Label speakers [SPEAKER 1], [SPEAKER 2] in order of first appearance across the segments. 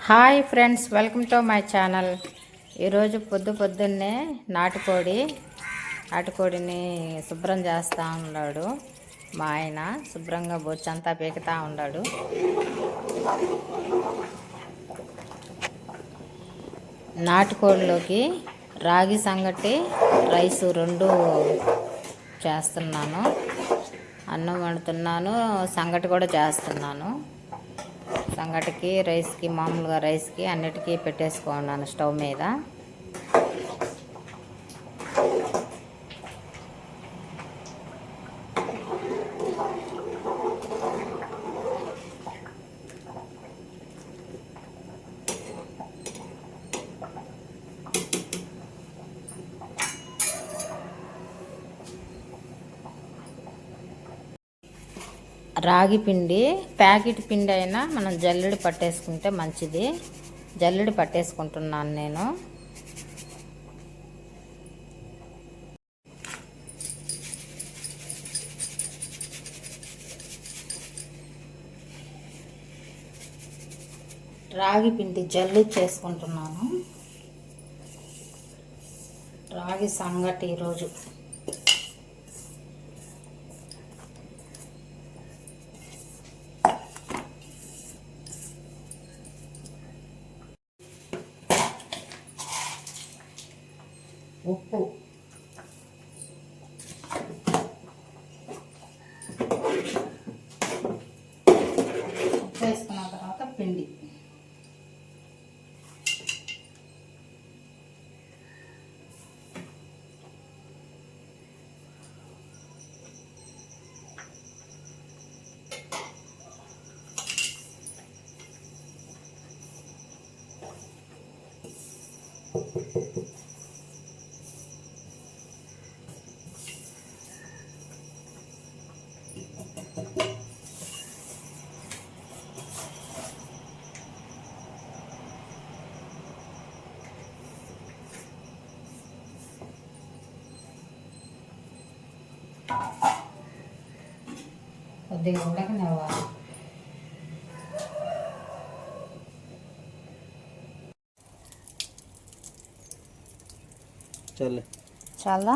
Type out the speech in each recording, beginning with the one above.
[SPEAKER 1] Hi friends, welcome to my channel. ఈరోజు పొద్దున్నే నాటుకోడిని శుభ్రం చేస్తూ ఉన్నాడు. మా ఆయన శుభ్రంగా బొచ్చంతా పీకుతూ ఉన్నాడు. నాటుకోడిలోకి రాగి సంగటి, రైసు రెండు చేస్తున్నాను. అన్నం వండుతున్నాను, సంగటి కూడా చేస్తున్నాను. సంగటికి, రైస్కి, మామూలుగా రైస్కి అన్నిటికీ పెట్టేసుకున్నాను స్టవ్ మీద. రాగి పిండి, ప్యాకెట్ పిండి అయినా మనం జల్లెడి పట్టేసుకుంటే మంచిది. జల్లెడి పట్టేసుకుంటున్నాను నేను. రాగి పిండి జల్లు చేసుకుంటున్నాను. రాగి సంగటి ఈరోజు. ఉప్పు, వేసుకున్న తర్వాత పిండి, కొద్దిగా ఉడకనివ్వాలి. చాలా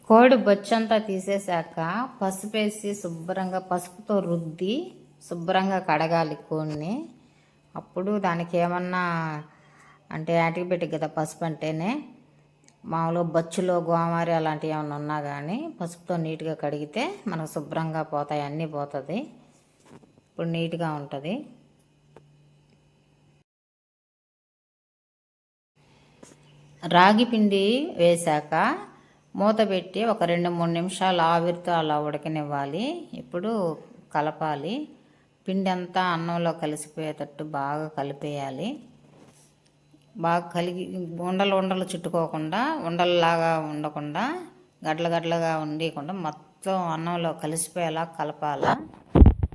[SPEAKER 1] కోడి బొచ్చంతా తీసేశాక పసుపు వేసి శుభ్రంగా పసుపుతో రుద్ది శుభ్రంగా కడగాలి కోడిని. అప్పుడు దానికి ఏమన్నా అంటే యాంటీబయాటిక్ కదా పసుపు అంటేనే. మామూలుగా బొచ్చులో గోమారి అలాంటివి ఏమన్నా ఉన్నా కానీ పసుపుతో నీట్గా కడిగితే మనకు శుభ్రంగా పోతాయి, అన్నీ పోతుంది. ఇప్పుడు నీట్గా ఉంటుంది. రాగి పిండి వేశాక మూత పెట్టి ఒక 2-3 నిమిషాలు ఆవిరితో అలా ఉడకనివ్వాలి. ఇప్పుడు కలపాలి. పిండి అంతా అన్నంలో కలిసిపోయేటట్టు బాగా కలిపేయాలి. బాగా కలిగి ఉండలు చుట్టుకోకుండా, ఉండల్లాగా ఉండకుండా, గడ్డలుగా ఉండకుండా మొత్తం అన్నంలో కలిసిపోయేలా కలపాల.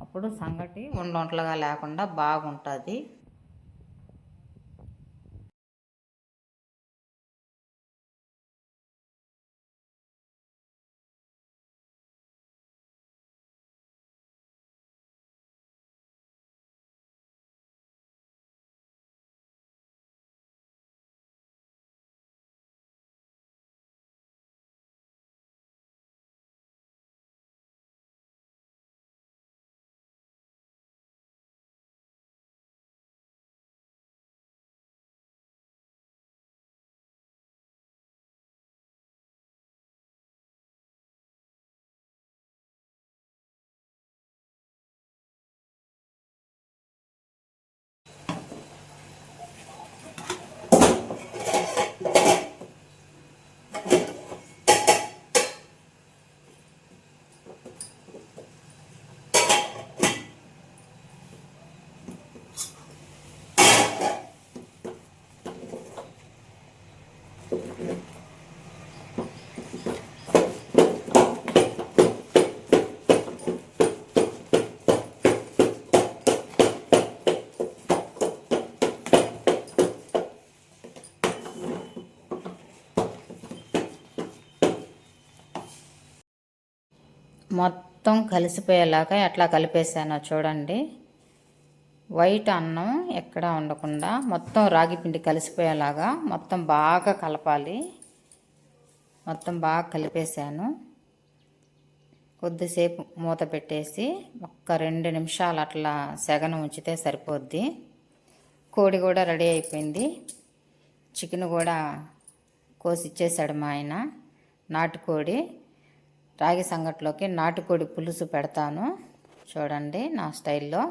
[SPEAKER 1] అప్పుడు సంగటి ఉండలుగా లేకుండా బాగుంటుంది. మొత్తం కలిసిపోయేలాగా ఎట్లా కలిపేసానో చూడండి. వైట్ అన్నం ఎక్కడా ఉండకుండా మొత్తం రాగి పిండి కలిసిపోయేలాగా మొత్తం బాగా కలపాలి. మొత్తం బాగా కలిపేసాను. కొద్దిసేపు మూత పెట్టేసి ఒక్క 2 నిమిషాలు అట్లా సెగను ఉంచితే సరిపోద్ది. కోడి కూడా రెడీ అయిపోయింది. చికెన్ కూడా కోసి ఇచ్చేసాడు మా ఆయన. నాటుకోడి రాగి సంగట్లోకి నాటుకోడి పులుసు పెడతాను చూడండి నా స్టైల్లో.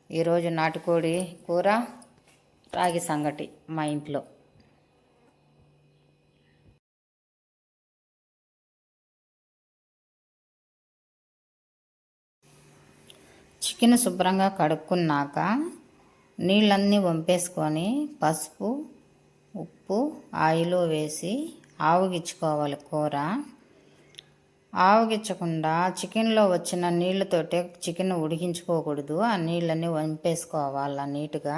[SPEAKER 1] ఈరోజు నాటుకోడి కూర, రాగి సంగటి మా ఇంట్లో. చికెన్ శుభ్రంగా కడుక్కున్నాక నీళ్ళన్నీ వంపేసుకొని పసుపు, ఉప్పు, ఆయిల్ వేసి ఆవగించుకోవాలి కూర. ఆవగించకుండా చికెన్లో వచ్చిన నీళ్ళతోటే చికెన్ ఉడికించుకోకూడదు. ఆ నీళ్ళన్నీ వంపేసుకోవాలి నీట్గా.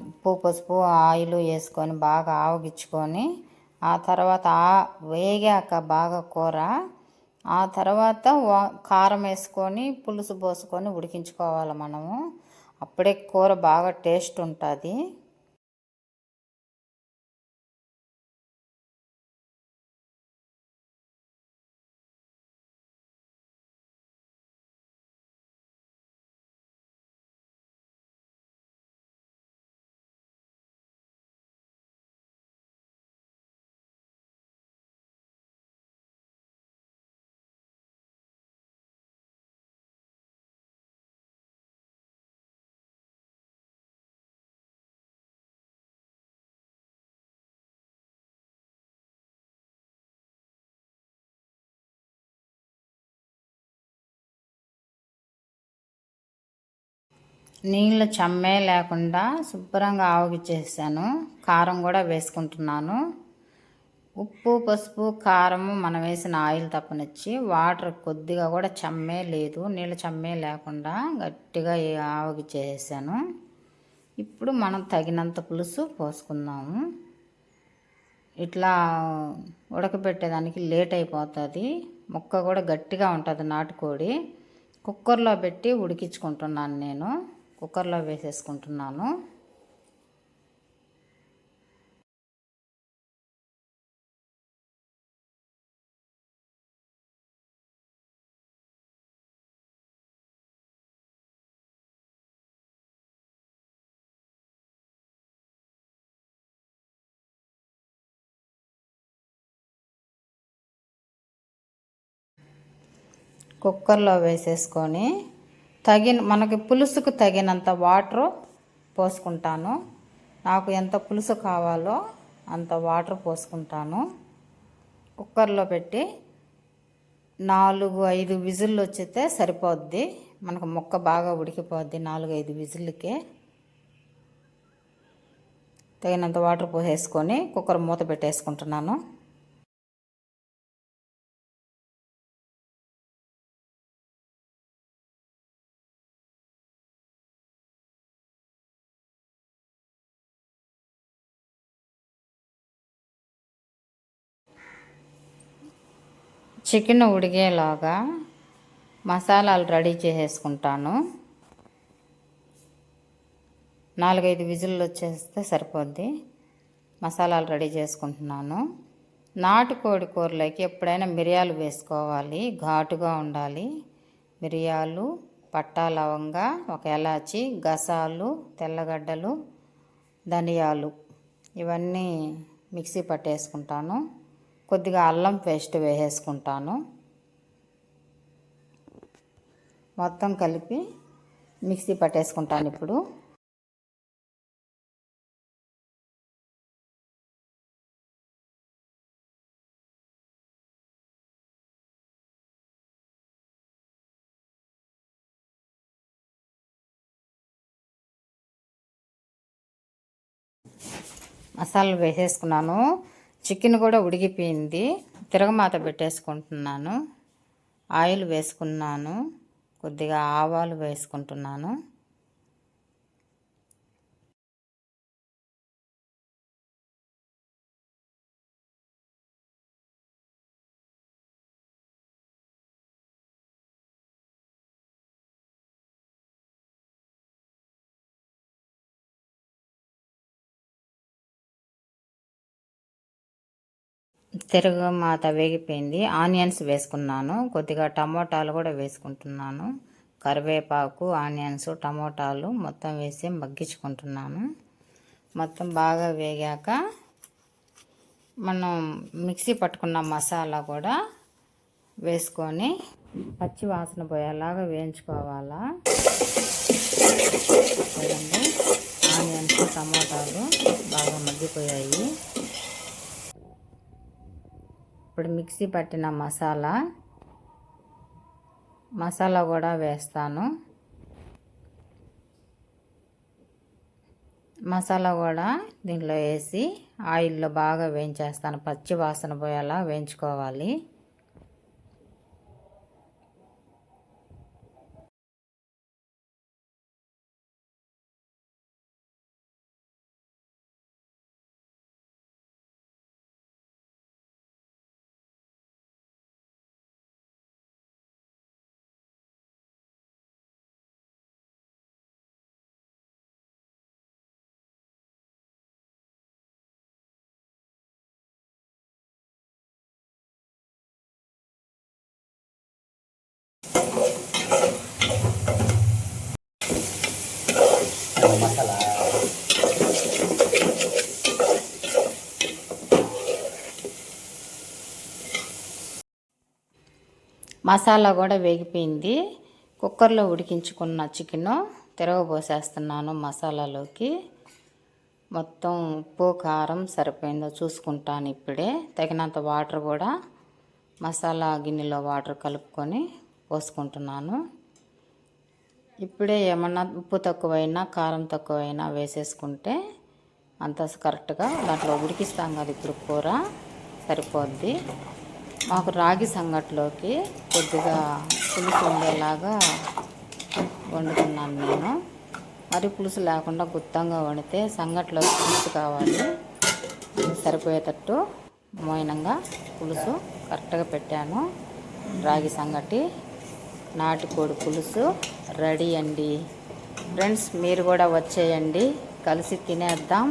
[SPEAKER 1] ఉప్పు, పసుపు, ఆయిల్ వేసుకొని బాగా ఆవగించుకొని ఆ తర్వాత వేగాక బాగా కూర, ఆ తర్వాత కారం వేసుకొని పులుసు పోసుకొని ఉడికించుకోవాలి మనము. అప్పుడే కూర బాగా టేస్ట్ ఉంటుంది. నీళ్ళు చెమ్మే లేకుండా శుభ్రంగా ఆవగిచ్చేసాను. కారం కూడా వేసుకుంటున్నాను. ఉప్పు, పసుపు, కారము మనం వేసిన ఆయిల్ తప్పనిచ్చి వాటర్ కొద్దిగా కూడా చెమ్మే లేదు. నీళ్ళు చెమ్మే లేకుండా గట్టిగా ఆవగిచ్చేసాను. ఇప్పుడు మనం తగినంత పులుసు పోసుకుందాము. ఇట్లా ఉడకబెట్టేదానికి లేట్ అయిపోతుంది. ముక్క కూడా గట్టిగా ఉంటుంది నాటుకోడి. కుక్కర్లో పెట్టి ఉడికించుకుంటున్నాను నేను. కుక్కర్లో వేసేసుకుంటున్నాను. కుక్కర్లో వేసేసుకొని మనకి పులుసుకు తగినంత వాటర్ పోసుకుంటాను. నాకు ఎంత పులుసు కావాలో అంత వాటర్ పోసుకుంటాను. కుక్కర్లో పెట్టి 4-5 విజిల్లు వచ్చితే సరిపోద్ది. మనకు ముక్క బాగా ఉడికిపోద్ది 4-5 విజిల్కే. తగినంత వాటర్ పోసేసుకొని కుక్కర్ మూత పెట్టేసుకుంటున్నాను. చికెన్ ఉడికేలాగా మసాలాలు రెడీ చేసేసుకుంటాను. 4-5 విజిల్లు వచ్చేస్తే సరిపోద్ది. మసాలాలు రెడీ చేసుకుంటున్నాను. నాటుకోడి కూరలోకి ఎప్పుడైనా మిరియాలు వేసుకోవాలి, ఘాటుగా ఉండాలి. మిరియాలు, పట్టా, లవంగ, ఒక ఎలాచి, గసాలు, తెల్లగడ్డలు, ధనియాలు ఇవన్నీ మిక్సీ పట్టేసుకుంటాను. కొద్దిగా అల్లం పేస్ట్ వేసేసుకుంటాను. మొత్తం కలిపి మిక్సీ పట్టేసుకుంటాను. ఇప్పుడు మసాలాలు వేసేసుకున్నాను. చికెన్ కూడా ఉడికిపోయింది. తిరగమాత పెట్టేసుకుంటున్నాను. ఆయిల్ వేసుకున్నాను. కొద్దిగా ఆవాలు వేసుకుంటున్నాను. తిరగమాత వేగిపోయింది. ఆనియన్స్ వేసుకున్నాను, కొద్దిగా టమోటాలు కూడా వేసుకుంటున్నాను. కరివేపాకు, ఆనియన్స్, టమోటాలు మొత్తం వేసి మగ్గించుకుంటున్నాను. మొత్తం బాగా వేగాక మనం మిక్సీ పట్టుకున్న మసాలా కూడా వేసుకొని పచ్చి వాసన పోయేలాగా వేయించుకోవాలా. చూడండి, ఆనియన్స్, టమోటాలు బాగా మగ్గిపోయాయి. ఇప్పుడు మిక్సీ పట్టిన మసాలా కూడా వేస్తాను. మసాలా కూడా దీంట్లో వేసి ఆయిల్లో బాగా వేయించేస్తాను. పచ్చి వాసన పోయేలా వేయించుకోవాలి. మసాలా మసాలా కూడా వేగిపోయింది. కుక్కర్లో ఉడికించుకున్న చికెను తిరగబోసేస్తున్నాను మసాలాలోకి. మొత్తం ఉప్పు కారం సరిపోయిందో చూసుకుంటాను. ఇప్పుడే తగినంత వాటర్ కూడా మసాలా గిన్నెలో వాటర్ కలుపుకొని పోసుకుంటున్నాను. ఇప్పుడే ఏమన్నా ఉప్పు తక్కువైనా కారం తక్కువైనా వేసేసుకుంటే అంత కరెక్ట్గా దాంట్లో ఉడికిస్తాం కదా ఇప్పుడు కూర సరిపోద్ది. మాకు రాగి సంగట్లోకి కొద్దిగా పులుసు ఉండేలాగా వండుతున్నాను నేను. మరి పులుసు లేకుండా గుత్తంగా వండితే సంగట్లో పులుసు కావాలి. సరిపోయేటట్టు మోయినంగా పులుసు కరెక్ట్గా పెట్టాను. రాగి సంగటి, నాటుకోడి పులుసు రెడీ అండి. ఫ్రెండ్స్, మీరు కూడా వచ్చేయండి, కలిసి తినేద్దాం.